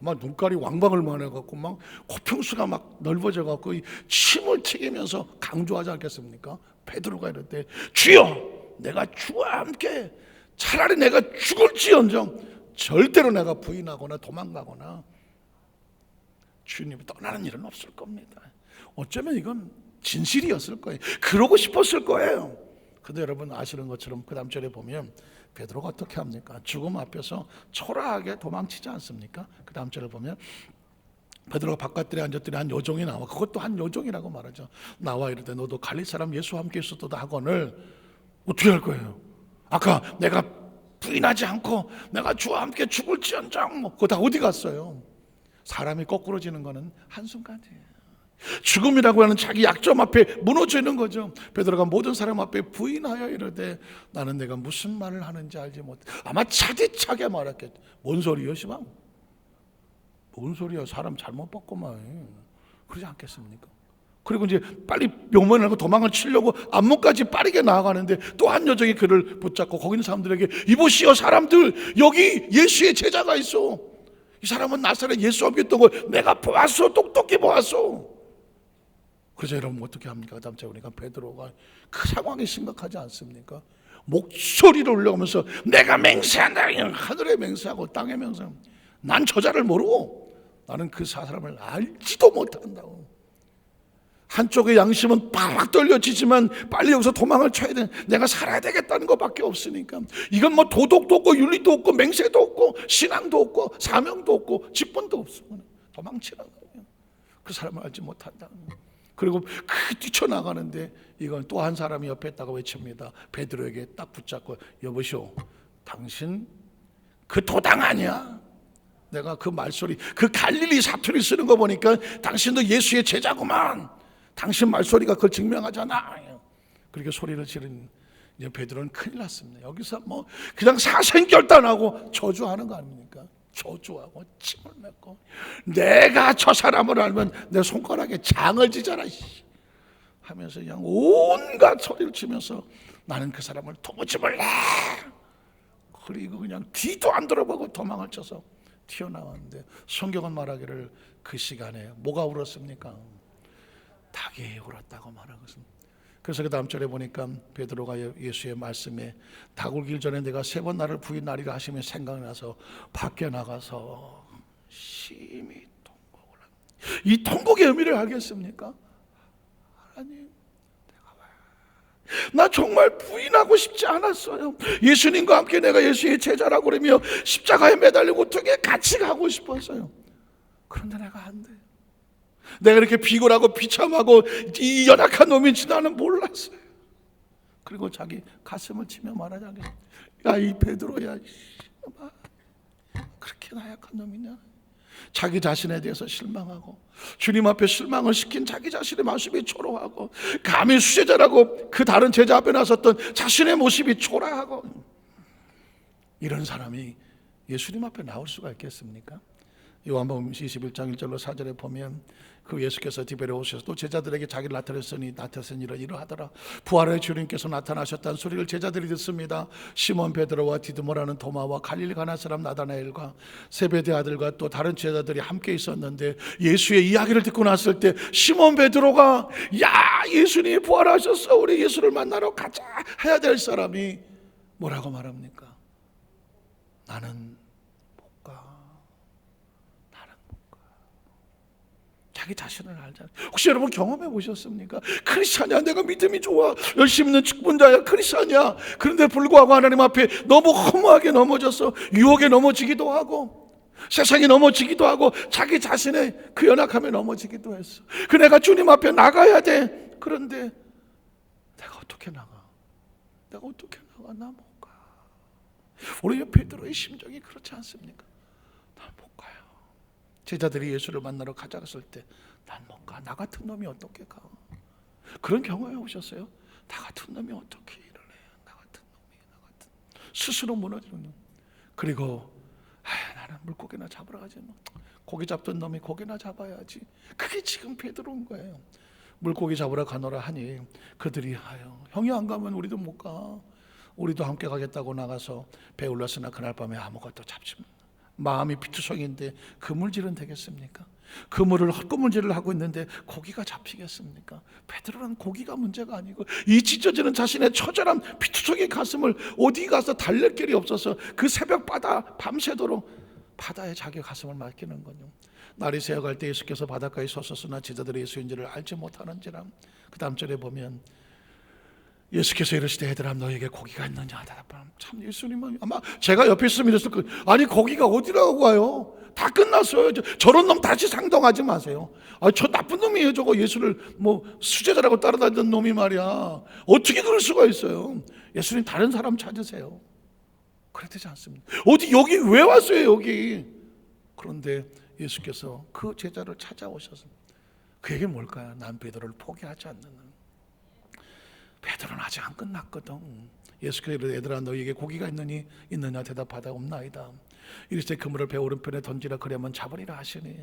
아마 눈깔이 왕방울 만해갖고 막 코평수가 막 넓어져갖고 침을 튀기면서 강조하지 않겠습니까? 베드로가 이럴 주여 내가 주와 함께 차라리 내가 죽을지언정 절대로 내가 부인하거나 도망가거나 주님이 떠나는 일은 없을 겁니다. 어쩌면 이건 진실이었을 거예요. 그러고 싶었을 거예요. 근데 여러분 아시는 것처럼 그 다음 절에 보면 베드로가 어떻게 합니까? 죽음 앞에서 초라하게 도망치지 않습니까? 그 다음 절을 보면 베드로가 바깥들에 앉았더니 한 여종이 나와. 그것도 한 여종이라고 말하죠. 나와 이르되 너도 갈릴 사람 예수와 함께 있었도다 하거늘 어떻게 할 거예요? 아까 내가 부인하지 않고 내가 주와 함께 죽을지언정 그거 다 어디 갔어요? 사람이 거꾸로지는 거는 한순간이에요. 죽음이라고 하는 자기 약점 앞에 무너지는 거죠. 베드로가 모든 사람 앞에 부인하여 이르되 나는 내가 무슨 말을 하는지 알지 못해. 아마 차디차게 말했겠죠. 뭔 소리요 시방? 뭔 소리야, 사람 잘못 봤구만. 그러지 않겠습니까? 그리고 이제 빨리 묘문을 하고 도망을 치려고 앞문까지 빠르게 나아가는데 또 한 여종이 그를 붙잡고 거기 있는 사람들에게 이보시오 사람들 여기 예수의 제자가 있어. 이 사람은 나사렛 예수와 함께 있던 걸 내가 보았어. 똑똑히 보았어. 그래서 여러분 어떻게 합니까? 다음 주에 보니까 베드로가 그 상황이 심각하지 않습니까? 목소리를 올려가면서 내가 맹세한다. 하늘에 맹세하고 땅에 맹세하고 난 저자를 모르고 나는 그 사람을 알지도 못한다고. 한쪽의 양심은 팍 떨려지지만 빨리 여기서 도망을 쳐야 돼. 내가 살아야 되겠다는 것밖에 없으니까. 이건 뭐 도덕도 없고 윤리도 없고 맹세도 없고 신앙도 없고 사명도 없고 직분도 없어. 도망치라는 거예요. 그 사람을 알지 못한다는 거예요. 그리고 뛰쳐나가는데 이건 또 한 사람이 옆에 있다고 외칩니다. 베드로에게 딱 붙잡고 여보시오 당신 그 도당 아니야? 내가 그 말소리 그 갈릴리 사투리 쓰는 거 보니까 당신도 예수의 제자구만. 당신 말소리가 그걸 증명하잖아. 그렇게 소리를 지른 이제 베드로는 큰일 났습니다. 여기서 뭐 그냥 사생결단하고 저주하는 거 아닙니까? 저주하고 침을 맺고 내가 저 사람을 알면 내 손가락에 장을 지잖아 하면서 그냥 온갖 소리를 치면서 나는 그 사람을 도무지 몰라. 그리고 그냥 뒤도 안 돌아보고 도망을 쳐서 튀어나왔는데 성경은 말하기를 그 시간에 뭐가 울었습니까? 닭이 울었다고 말하거든요. 그래서 그 다음 절에 보니까 베드로가 예수의 말씀에 닭 울기 전에 내가 3번 나를 부인하리라 하시면 생각나서 밖에 나가서 심히 통곡을 합니다. 이 통곡의 의미를 알겠습니까? 하나님 나 정말 부인하고 싶지 않았어요. 예수님과 함께 내가 예수의 제자라고 그러며 십자가에 매달리고 어떻게 같이 가고 싶었어요. 그런데 내가 안 돼요. 내가 이렇게 비굴하고 비참하고 이 연약한 놈인지 나는 몰랐어요. 그리고 자기 가슴을 치며 말하자. 야 이 베드로야 그렇게 나약한 놈이냐. 자기 자신에 대해서 실망하고 주님 앞에 실망을 시킨 자기 자신의 모습이 초라하고 감히 수제자라고 그 다른 제자 앞에 나섰던 자신의 모습이 초라하고 이런 사람이 예수님 앞에 나올 수가 있겠습니까? 요한복음 21장 1절로 4절에 보면 그 예수께서 디베레 오셔서 또 제자들에게 자기를 나타냈으니 이러하더라. 부활의 주님께서 나타나셨다는 소리를 제자들이 듣습니다. 시몬 베드로와 디드모라는 도마와 갈릴리 가나 사람 나다나엘과 세베대 아들과 또 다른 제자들이 함께 있었는데 예수의 이야기를 듣고 났을 때 시몬 베드로가 야 예수님이 부활하셨어 우리 예수를 만나러 가자 해야 될 사람이 뭐라고 말합니까? 나는 못 가. 나는 못 가. 자기 자신을 알잖아요. 혹시 여러분 경험해 보셨습니까? 크리스찬이야, 내가 믿음이 좋아, 열심히 있는 직분자야, 크리스찬이야. 그런데 불구하고 하나님 앞에 너무 허무하게 넘어져서 유혹에 넘어지기도 하고 세상에 넘어지기도 하고 자기 자신의 그 연약함에 넘어지기도 했어. 그 내가 주님 앞에 나가야 돼. 그런데 내가 어떻게 나가? 내가 어떻게 나가? 나 못 가. 우리 베드로의 심정이 그렇지 않습니까? 난 못 가요. 제자들이 예수를 만나러 가자 했을 때 난 못 가. 나 같은 놈이 어떻게 가? 그런 경험해 오셨어요? 나 같은 놈이 어떻게 일을 해? 나 같은 놈이, 나 같은 스스로 무너지는 놈. 그리고 나는 물고기나 잡으러 가지 뭐. 고기 잡던 놈이 고기나 잡아야지. 그게 지금 베드로인 거예요. 물고기 잡으러 가노라 하니 그들이 형이 안 가면 우리도 못 가. 우리도 함께 가겠다고 나가서 배 올랐으나 그날 밤에 아무것도 잡지 못. 마음이 피투성인데 그물질은 되겠습니까? 그물을 헛그물질을 하고 있는데 고기가 잡히겠습니까? 베드로는 고기가 문제가 아니고 이 찢어지는 자신의 처절한 피투성의 가슴을 어디 가서 달랠 길이 없어서 그 새벽 바다 밤새도록 바다에 자기 가슴을 맡기는 거죠. 날이 새어갈 때 예수께서 바닷가에 섰으나 제자들이 예수인지를 알지 못하는지라. 그 다음 절에 보면 예수께서 이르시되 얘들아 너에게 고기가 있느냐. 참 예수님은 아마 제가 옆에 있으면 이랬을 거예요. 아니 고기가 어디라고 와요? 다 끝났어요. 저런 놈 다시 상동하지 마세요. 저 나쁜 놈이에요. 저거 예수를 뭐 수제자라고 따라다니던 놈이 말이야. 어떻게 그럴 수가 있어요? 예수님 다른 사람 찾으세요. 그렇지 않습니다. 어디 여기 왜 왔어요 여기? 그런데 예수께서 그 제자를 찾아오셔서 그에게 뭘까요? 난 베드로를 포기하지 않는. 베드로는 아직 안 끝났거든. 예수께서 얘들아 너희에게 고기가 있느냐 대답하다 없나이다. 이르시되 그물을 배 오른편에 던지라 그러면 잡으리라 하시니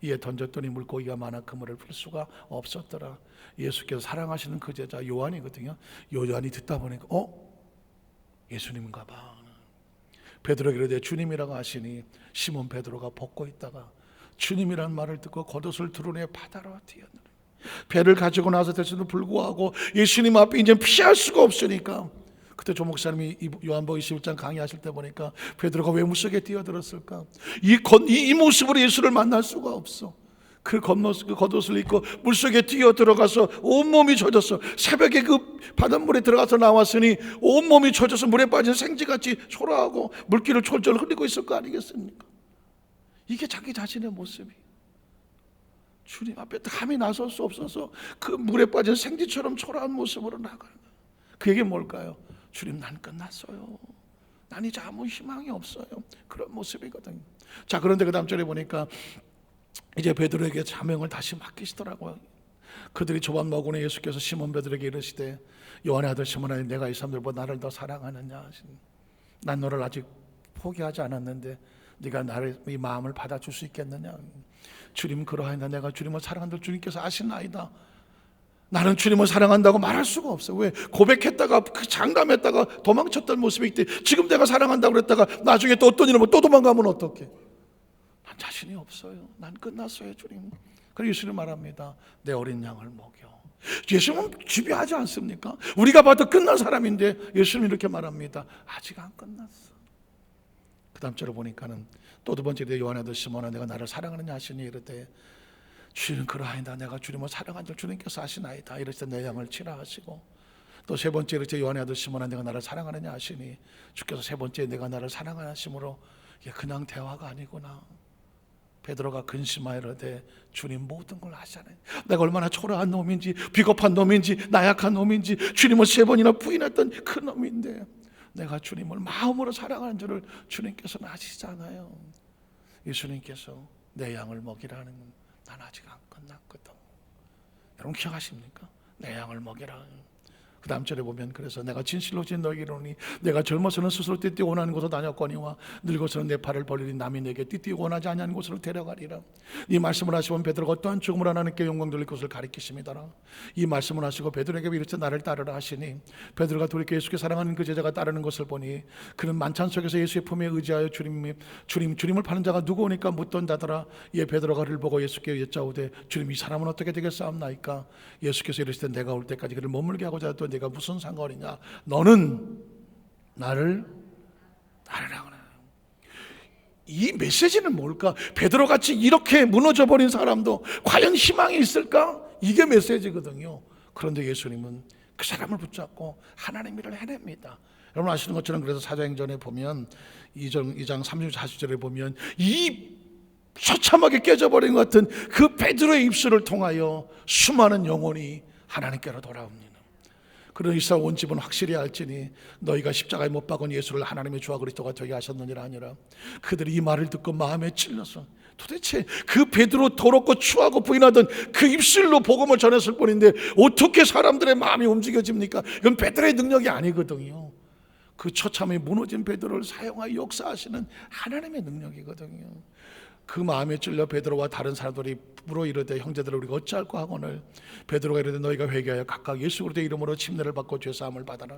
이에 던졌더니 물고기가 많아 그물을 풀 수가 없었더라. 예수께서 사랑하시는 그 제자 요한이거든요. 요한이 듣다 보니까 예수님인가 봐. 베드로에게 이르되 주님이라고 하시니 시몬 베드로가 벗고 있다가 주님이란 말을 듣고 겉옷을 드러내 바다로 뛰어내려 배를 가지고 나서 될지도 불구하고 예수님 앞에 이제 피할 수가 없으니까 그때 조 목사님이 요한복음 21장 강의하실 때 보니까 베드로가 왜 물속에 뛰어들었을까? 이 모습으로 예수를 만날 수가 없어. 그 겉옷을 입고 물속에 뛰어 들어가서 온몸이 젖었어. 새벽에 그 바닷물에 들어가서 나왔으니 온몸이 젖어서 물에 빠진 생쥐같이 초라하고 물기를 철철 흘리고 있을 거 아니겠습니까? 이게 자기 자신의 모습이. 주님 앞에 감히 나설 수 없어서 그 물에 빠진 생쥐처럼 초라한 모습으로 나가는 거예요. 그게 뭘까요? 주님 난 끝났어요. 난 이제 아무 희망이 없어요. 그런 모습이거든요. 자, 그런데 그 다음 절에 보니까 이제 베드로에게 사명을 다시 맡기시더라고요. 그들이 조반 먹으니 예수께서 시몬 베드로에게 이르시되 요한의 아들 시몬아 내가 이 사람들보다 나를 더 사랑하느냐. 난 너를 아직 포기하지 않았는데 네가 나를 이 마음을 받아줄 수 있겠느냐. 주님 그러하이다. 내가 주님을 사랑한다. 주님께서 아시나이다. 나는 주님을 사랑한다고 말할 수가 없어요. 왜? 고백했다가 그 장담했다가 도망쳤던 모습이 있대. 지금 내가 사랑한다고 그랬다가 나중에 또 어떤 일을 또 도망가면 어떡해? 난 자신이 없어요. 난 끝났어요 주님. 그리고 예수님 말합니다. 내 어린 양을 먹여. 예수님은 집요하지 않습니까? 우리가 봐도 끝난 사람인데 예수님이 이렇게 말합니다. 아직 안 끝났어. 그 다음 절을 보니까는 또 두 번째 요한의 아들 시몬아 내가 나를 사랑하느냐 하시니 이르되 주님 그러하이다. 내가 주님을 사랑한 줄 주님께서 아시나이다. 이르시되 내 양을 치라 하시고 또 세 번째 이르시되 요한의 아들 시몬아 내가 나를 사랑하느냐 하시니 주께서 세 번째 내가 나를 사랑하심으로 이게 그냥 대화가 아니구나. 베드로가 근심하여되 주님 모든 걸 아시잖아요. 내가 얼마나 초라한 놈인지 비겁한 놈인지 나약한 놈인지 주님을 세 번이나 부인했던 그 놈인데 내가 주님을 마음으로 사랑하는 줄을 주님께서는 아시잖아요. 예수님께서 내 양을 먹이라는 건 난 아직 안 끝났거든. 여러분 기억하십니까? 내 양을 먹이라. 그 다음 절에 보면 그래서 내가 진실로 너에게 이르노니 내가 젊어서는 스스로 띠띠 원하는 곳으로 다녔거니와 늙어서는 내 팔을 벌리니 남이 내게 띠띠 원하지 아니하는 곳으로 데려가리라. 이 말씀을 하시면 베드로가 어떠한 죽음을 하나님께 영광 돌릴 것을 가리키심이더라. 이 말씀을 하시고 베드로에게 이르시되 나를 따르라 하시니 베드로가 돌이켜 예수께 사랑하는 그 제자가 따르는 것을 보니 그는 만찬 속에서 예수의 품에 의지하여 주님을 파는 자가 누구오니까 묻던다더라. 이에 베드로가 그를 보고 예수께 여짜오되 주님 이 사람은 어떻게 되겠사옵나이까? 예수께서 이르시되 내가 올 때까지 그를 머물게 하고자 했던 내가 무슨 상관이냐? 너는 나를 따르라. 이 메시지는 뭘까? 베드로같이 이렇게 무너져버린 사람도 과연 희망이 있을까? 이게 메시지거든요. 그런데 예수님은 그 사람을 붙잡고 하나님의 일을 해냅니다. 여러분 아시는 것처럼 그래서 사도행전에 보면 2장 34절에 보면 이 처참하게 깨져버린 것 같은 그 베드로의 입술을 통하여 수많은 영혼이 하나님께로 돌아옵니다. 그런 이스라엘 온 집은 확실히 알지니 너희가 십자가에 못 박은 예수를 하나님의 주와 그리스도가 되게 하셨느니라 아니라, 그들이 이 말을 듣고 마음에 찔려서 도대체 그 베드로 더럽고 추하고 부인하던 그 입술로 복음을 전했을 뿐인데 어떻게 사람들의 마음이 움직여집니까? 이건 베드로의 능력이 아니거든요. 그 처참히 무너진 베드로를 사용하여 역사하시는 하나님의 능력이거든요. 그 마음에 찔려 베드로와 다른 사람들이 물어 이르되 형제들을 우리가 어찌할까 하거늘 베드로가 이르되 너희가 회개하여 각각 예수 그리스도의 이름으로 침례를 받고 죄사함을 받아라.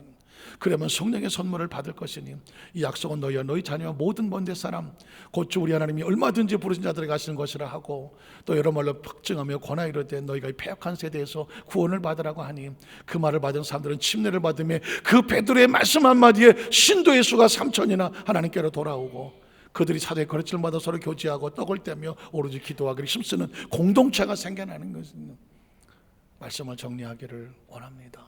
그러면 성령의 선물을 받을 것이니 이 약속은 너희와 너희 자녀와 모든 먼 데 사람 곧 주 우리 하나님이 얼마든지 부르신 자들에게 하시는 것이라 하고, 또 여러 말로 확증하며 권하 이르되 너희가 이 패역한 세대에서 구원을 받으라고 하니, 그 말을 받은 사람들은 침례를 받으며 그 베드로의 말씀 한마디에 신도의 수가 3,000이나 하나님께로 돌아오고, 그들이 사도의 가르침을 서로 교제하고 떡을 떼며 오로지 기도하기를 힘쓰는 공동체가 생겨나는 것입니다. 말씀을 정리하기를 원합니다.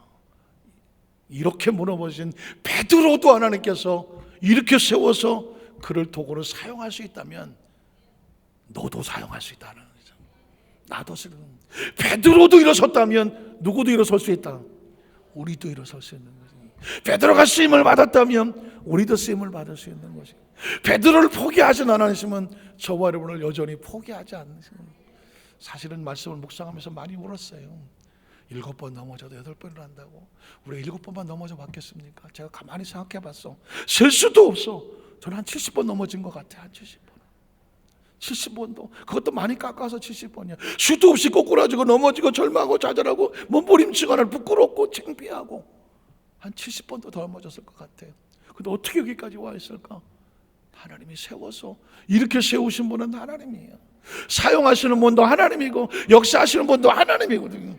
이렇게 무너버진 베드로도 하나님께서 이렇게 세워서 그를 도구로 사용할 수 있다면 너도 사용할 수 있다는 거죠. 나도 베드로도 일어섰다면 누구도 일어설 수 있다. 우리도 일어설 수 있는 거죠. 베드로가 쓰임을 받았다면 우리도 쓰임을 받을 수 있는 것이고, 베드로를 포기하지 않으시면 저와 여러분을 여전히 포기하지 않으시는. 사실은 말씀을 묵상하면서 많이 울었어요. 7번 넘어져도 8번을 한다고 우리가 7번만 넘어져 봤겠습니까? 제가 가만히 생각해 봤어. 셀 수도 없어. 저는 한 70번 넘어진 것 같아. 한 70번 70번도 그것도 많이 깎아서 70번이야. 수도 없이 꼬꾸라지고 넘어지고 절망하고 좌절하고 몸부림치거나 부끄럽고 창피하고 한 70번도 더 넘어졌을 것 같아요. 근데 어떻게 여기까지 와 있을까? 하나님이 세워서, 이렇게 세우신 분은 하나님이에요. 사용하시는 분도 하나님이고 역사하시는 분도 하나님이거든요.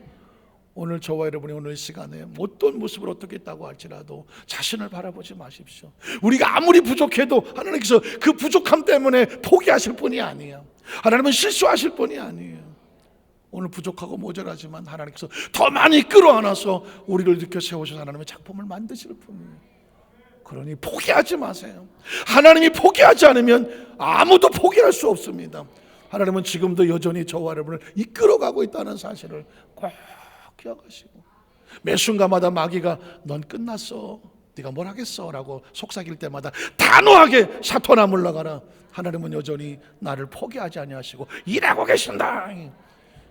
오늘 저와 여러분이 오늘 시간에 어떤 모습을 어떻게 있다고 할지라도 자신을 바라보지 마십시오. 우리가 아무리 부족해도 하나님께서 그 부족함 때문에 포기하실 분이 아니에요. 하나님은 실수하실 분이 아니에요. 오늘 부족하고 모자라지만 하나님께서 더 많이 끌어안아서 우리를 이렇게 세우셔서 하나님의 작품을 만드실 분이에요. 그러니 포기하지 마세요. 하나님이 포기하지 않으면 아무도 포기할 수 없습니다. 하나님은 지금도 여전히 저와 여러분을 이끌어가고 있다는 사실을 꼭 기억하시고, 매 순간마다 마귀가 넌 끝났어, 네가 뭘 하겠어 라고 속삭일 때마다 단호하게 사토나 물러가라. 하나님은 여전히 나를 포기하지 아니하시고 일하고 계신다.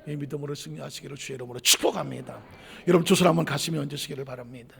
이 믿음으로 승리하시기를 주의 이름으로 축복합니다. 여러분 두 손 한번 가슴에 얹으시기를 바랍니다.